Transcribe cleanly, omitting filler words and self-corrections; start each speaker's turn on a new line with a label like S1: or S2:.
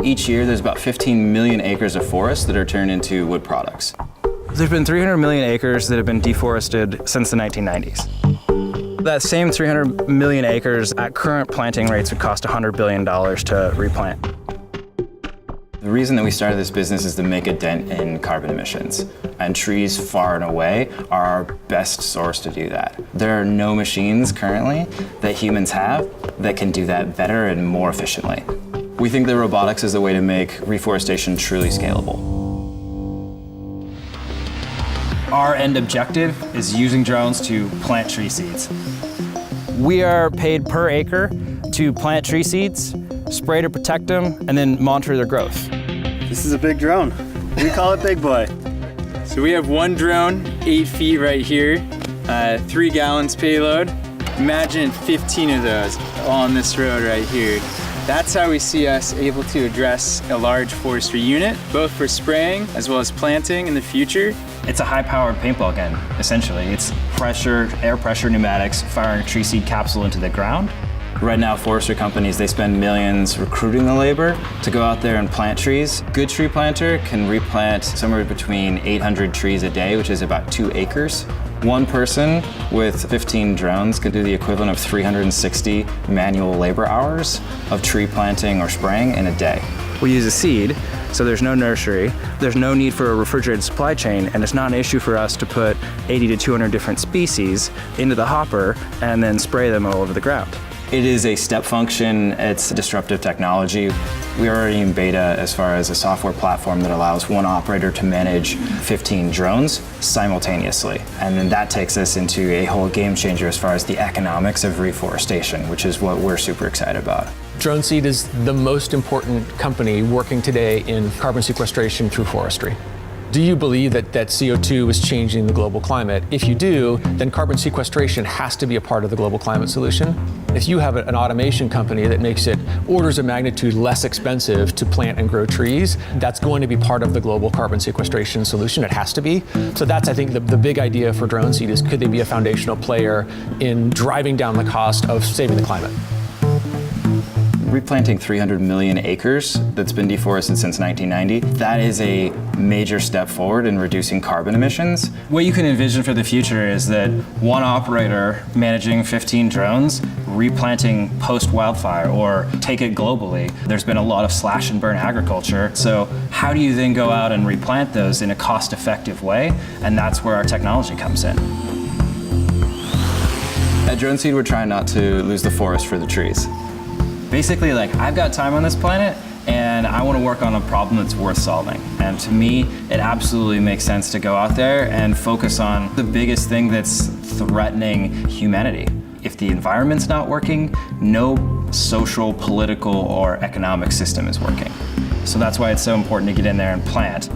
S1: Each year, there's about 15 million acres of forest that are turned into wood products. There's been 300 million acres that have been deforested since the 1990s. That same 300 million acres at current planting rates would cost $100 billion to replant. The reason that we started this business is to make a dent in carbon emissions. And trees far and away are our best source to do that. There are no machines currently that humans have that can do that better and more efficiently. We think that robotics is the way to make reforestation truly scalable. Our end objective is using drones to plant tree seeds. We are paid per acre to plant tree seeds, spray to protect them, and then monitor their growth.
S2: This is a big drone. We call it Big Boy.
S3: So we have one drone, 8 feet right here, 3 gallons payload. Imagine 15 of those on this road right here. That's how we see us able to address a large forestry unit, both for spraying as well as planting in the future.
S1: It's a high-powered paintball gun, essentially. It's air pressure pneumatics firing a tree seed capsule into the ground. Right now, forestry companies, they spend millions recruiting the labor to go out there and plant trees. Good tree planter can replant somewhere between 800 trees a day, which is about 2 acres. One person with 15 drones could do the equivalent of 360 manual labor hours of tree planting or spraying in a day. We use a seed, so there's no nursery, there's no need for a refrigerated supply chain, and it's not an issue for us to put 80 to 200 different species into the hopper and then spray them all over the ground. It is a step function, it's disruptive technology. We are already in beta as far as a software platform that allows one operator to manage 15 drones simultaneously. And then that takes us into a whole game changer as far as the economics of reforestation, which is what we're super excited about.
S4: DroneSeed is the most important company working today in carbon sequestration through forestry. Do you believe that CO2 is changing the global climate? If you do, then carbon sequestration has to be a part of the global climate solution. If you have an automation company that makes it orders of magnitude less expensive to plant and grow trees, that's going to be part of the global carbon sequestration solution. It has to be. So that's, I think, the big idea for DroneSeed is, could they be a foundational player in driving down the cost of saving the climate?
S1: Replanting 300 million acres that's been deforested since 1990, that is a major step forward in reducing carbon emissions. What you can envision for the future is that one operator managing 15 drones, replanting post-wildfire, or take it globally. There's been a lot of slash and burn agriculture, so how do you then go out and replant those in a cost-effective way? And that's where our technology comes in. At DroneSeed, we're trying not to lose the forest for the trees. Basically, I've got time on this planet and I want to work on a problem that's worth solving. And to me, it absolutely makes sense to go out there and focus on the biggest thing that's threatening humanity. If the environment's not working, no social, political, or economic system is working. So that's why it's so important to get in there and plant.